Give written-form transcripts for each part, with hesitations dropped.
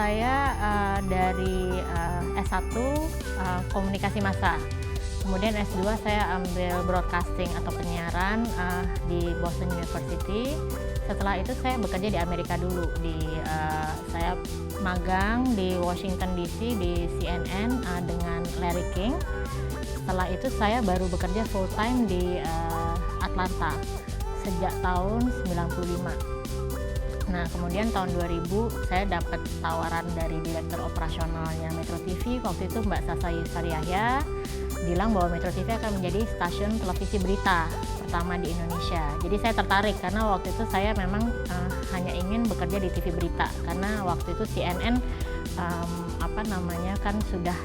saya dari S1 Komunikasi Massa. Kemudian S2 saya ambil broadcasting atau penyiaran di Boston University. Setelah itu saya bekerja di Amerika dulu. Saya magang di Washington DC di CNN dengan Larry King. Setelah itu saya baru bekerja full time di Atlanta sejak tahun 95. Nah, kemudian tahun 2000 saya dapat tawaran dari direktur operasionalnya Metro TV. Waktu itu Mbak Sasa Yusariahya bilang bahwa Metro TV akan menjadi stasiun televisi berita pertama di Indonesia. Jadi saya tertarik karena waktu itu saya memang hanya ingin bekerja di TV berita, karena waktu itu CNN kan sudah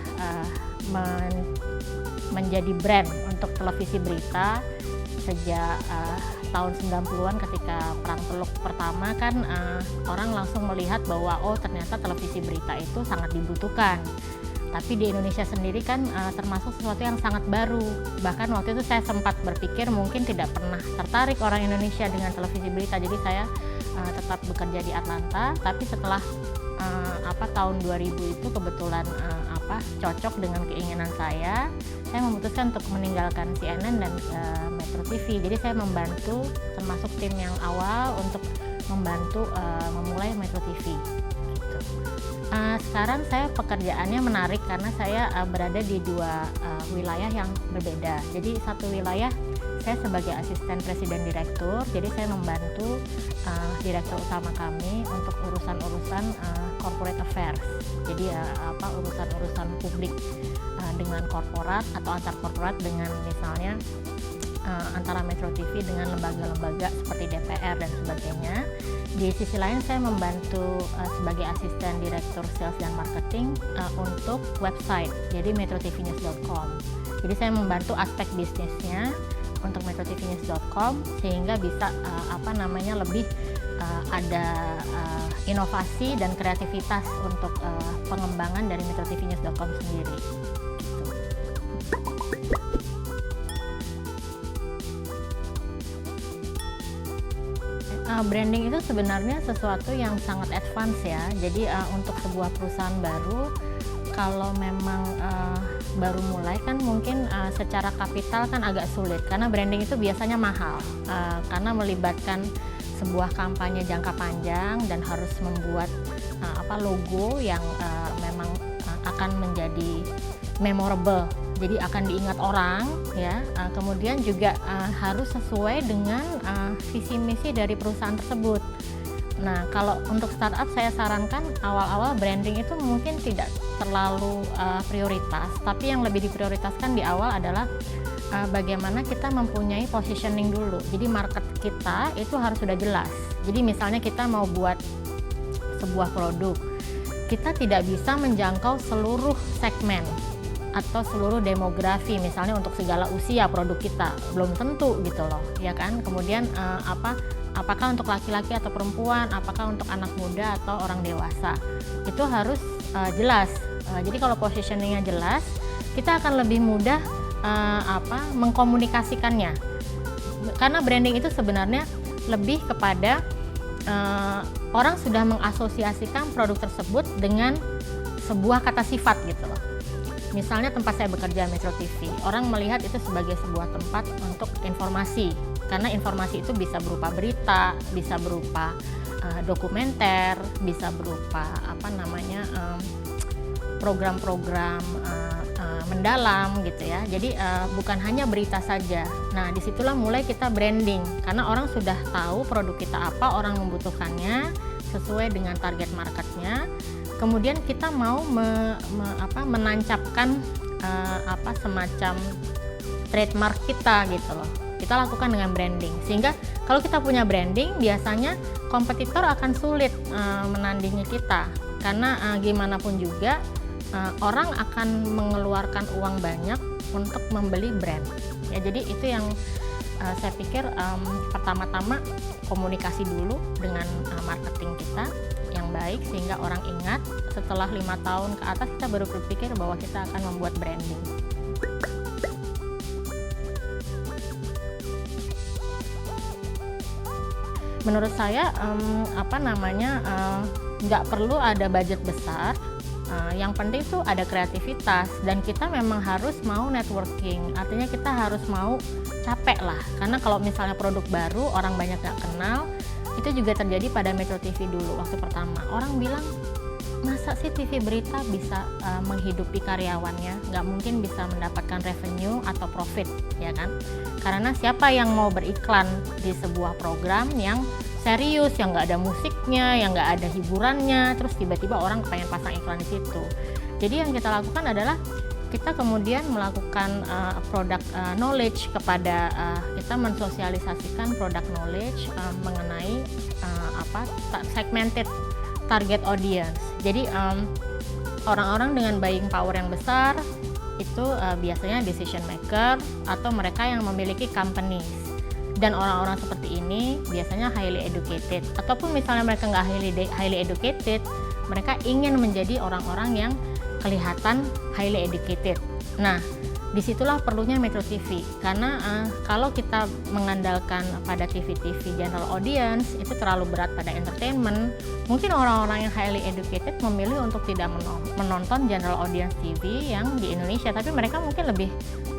menjadi brand untuk televisi berita sejak tahun 90-an ketika Perang Teluk pertama kan orang langsung melihat bahwa ternyata televisi berita itu sangat dibutuhkan. Tapi di Indonesia sendiri kan termasuk sesuatu yang sangat baru. Bahkan waktu itu saya sempat berpikir mungkin tidak pernah tertarik orang Indonesia dengan televisi berita. Jadi saya tetap bekerja di Atlanta, tapi setelah tahun 2000 itu kebetulan cocok dengan keinginan saya memutuskan untuk meninggalkan CNN dan Metro TV. Jadi saya membantu, termasuk tim yang awal untuk membantu memulai Metro TV. Gitu. Sekarang saya pekerjaannya menarik karena saya berada di dua wilayah yang berbeda. Jadi satu wilayah saya sebagai asisten presiden direktur, jadi saya membantu direktur utama kami untuk urusan-urusan corporate affairs. Jadi urusan-urusan publik dengan korporat atau antar korporat dengan misalnya antara Metro TV dengan lembaga-lembaga seperti DPR dan sebagainya. Di sisi lain saya membantu sebagai asisten direktur sales dan marketing untuk website, jadi metrotvnews.com. Jadi saya membantu aspek bisnisnya untuk metrotvnews.com sehingga bisa lebih ada inovasi dan kreativitas untuk pengembangan dari metrotvnews.com sendiri. Branding itu sebenarnya sesuatu yang sangat advance ya. Jadi untuk sebuah perusahaan baru, kalau memang baru mulai kan mungkin secara kapital kan agak sulit karena branding itu biasanya mahal karena melibatkan sebuah kampanye jangka panjang dan harus membuat logo yang memang akan menjadi memorable. Jadi akan diingat orang ya. Kemudian juga harus sesuai dengan visi misi dari perusahaan tersebut. Nah, kalau untuk startup saya sarankan awal-awal branding itu mungkin tidak terlalu prioritas, tapi yang lebih diprioritaskan di awal adalah bagaimana kita mempunyai positioning dulu. Jadi market kita itu harus sudah jelas. Jadi misalnya kita mau buat sebuah produk, kita tidak bisa menjangkau seluruh segmen atau seluruh demografi, misalnya untuk segala usia produk kita, belum tentu gitu loh, ya kan. Kemudian apakah untuk laki-laki atau perempuan, apakah untuk anak muda atau orang dewasa, itu harus jelas. Jadi kalau positioningnya jelas, kita akan lebih mudah mengkomunikasikannya. Karena branding itu sebenarnya lebih kepada orang sudah mengasosiasikan produk tersebut dengan sebuah kata sifat gitu loh. Misalnya tempat saya bekerja Metro TV, orang melihat itu sebagai sebuah tempat untuk informasi, karena informasi itu bisa berupa berita, bisa berupa dokumenter, bisa berupa program-program mendalam gitu ya. Jadi bukan hanya berita saja. Nah, disitulah mulai kita branding, karena orang sudah tahu produk kita apa, orang membutuhkannya sesuai dengan target marketnya. Kemudian kita mau menancapkan semacam trademark kita gitu loh. Kita lakukan dengan branding, sehingga kalau kita punya branding biasanya kompetitor akan sulit menandingi kita, karena gimana pun juga orang akan mengeluarkan uang banyak untuk membeli brand ya. Jadi itu yang saya pikir pertama-tama komunikasi dulu dengan marketing kita yang baik sehingga orang ingat. Setelah 5 tahun ke atas kita baru berpikir bahwa kita akan membuat branding. Menurut saya nggak perlu ada budget besar. Yang penting tuh ada kreativitas, dan kita memang harus mau networking, artinya kita harus mau capek lah, karena kalau misalnya produk baru orang banyak nggak kenal, itu juga terjadi pada Metro TV dulu waktu pertama. Orang bilang, masa sih TV berita bisa menghidupi karyawannya, nggak mungkin bisa mendapatkan revenue atau profit, ya kan? Karena siapa yang mau beriklan di sebuah program yang serius, yang nggak ada musiknya, yang nggak ada hiburannya, terus tiba-tiba orang pengen pasang iklan di situ. Jadi yang kita lakukan adalah kita kemudian melakukan product knowledge kepada kita mensosialisasikan product knowledge mengenai segmented target audience. Jadi orang-orang dengan buying power yang besar itu biasanya decision maker atau mereka yang memiliki companies. Dan orang-orang seperti ini biasanya highly educated, ataupun misalnya mereka nggak highly educated, mereka ingin menjadi orang-orang yang kelihatan highly educated. Nah, disitulah perlunya Metro TV, karena kalau kita mengandalkan pada TV-TV general audience itu terlalu berat pada entertainment. Mungkin orang-orang yang highly educated memilih untuk tidak menonton general audience TV yang di Indonesia, tapi mereka mungkin lebih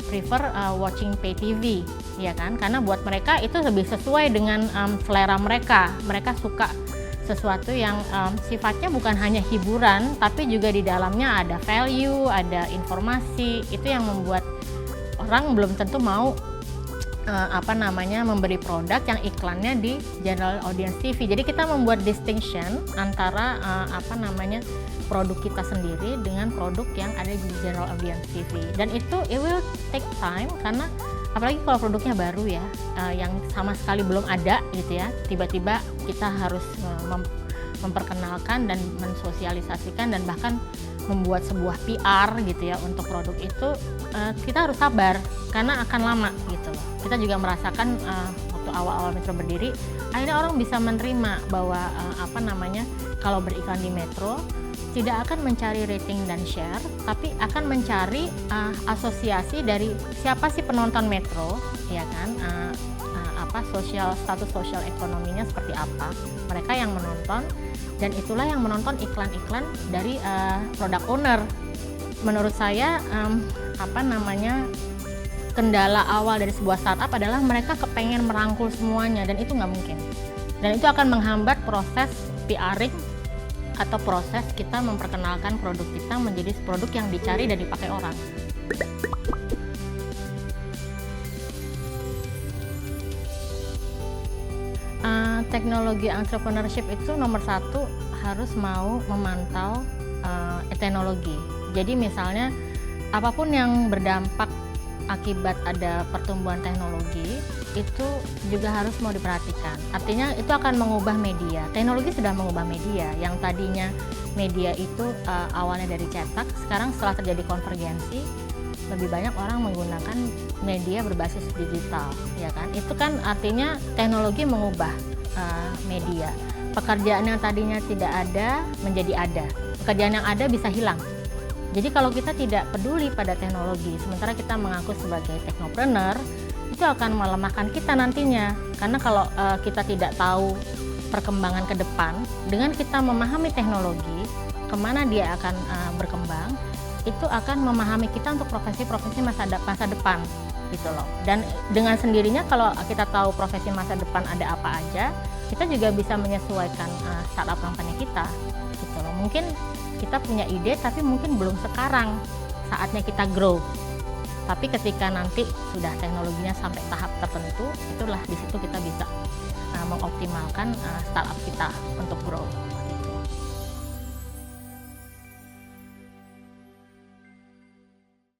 prefer watching pay TV, ya kan? Karena buat mereka itu lebih sesuai dengan selera mereka. Mereka suka sesuatu yang sifatnya bukan hanya hiburan, tapi juga di dalamnya ada value, ada informasi. Itu yang membuat orang belum tentu mau memberi produk yang iklannya di general audience TV. Jadi kita membuat distinction antara produk kita sendiri dengan produk yang ada di general audience TV. Dan itu it will take time, karena apalagi kalau produknya baru ya, yang sama sekali belum ada gitu ya, tiba-tiba kita harus memperkenalkan dan mensosialisasikan dan bahkan membuat sebuah PR gitu ya untuk produk itu, kita harus sabar karena akan lama gitu loh. Kita juga merasakan waktu awal-awal Metro berdiri, akhirnya orang bisa menerima bahwa kalau beriklan di Metro tidak akan mencari rating dan share, tapi akan mencari asosiasi dari siapa sih penonton Metro, ya kan? Status sosial ekonominya seperti apa, mereka yang menonton, dan itulah yang menonton iklan-iklan dari product owner. Menurut saya kendala awal dari sebuah startup adalah mereka kepengen merangkul semuanya, dan itu nggak mungkin, dan itu akan menghambat proses PRing atau proses kita memperkenalkan produk kita menjadi produk yang dicari dan dipakai orang. Teknologi entrepreneurship itu nomor satu harus mau memantau teknologi. Jadi misalnya apapun yang berdampak akibat ada pertumbuhan teknologi itu juga harus mau diperhatikan. Artinya itu akan mengubah media. Teknologi sudah mengubah media. Yang tadinya media itu awalnya dari cetak, sekarang setelah terjadi konvergensi, lebih banyak orang menggunakan media berbasis digital, ya kan? Itu kan artinya teknologi mengubah media. Pekerjaan yang tadinya tidak ada menjadi ada. Pekerjaan yang ada bisa hilang. Jadi kalau kita tidak peduli pada teknologi, sementara kita mengaku sebagai technopreneur, itu akan melemahkan kita nantinya. Karena kalau kita tidak tahu perkembangan ke depan, dengan kita memahami teknologi, kemana dia akan berkembang, itu akan memahami kita untuk profesi-profesi masa depan gitu loh. Dan dengan sendirinya kalau kita tahu profesi masa depan ada apa aja, kita juga bisa menyesuaikan startup company kita gitu loh. Mungkin kita punya ide tapi mungkin belum sekarang saatnya kita grow. Tapi ketika nanti sudah teknologinya sampai tahap tertentu, itulah di situ kita bisa mengoptimalkan startup kita untuk grow.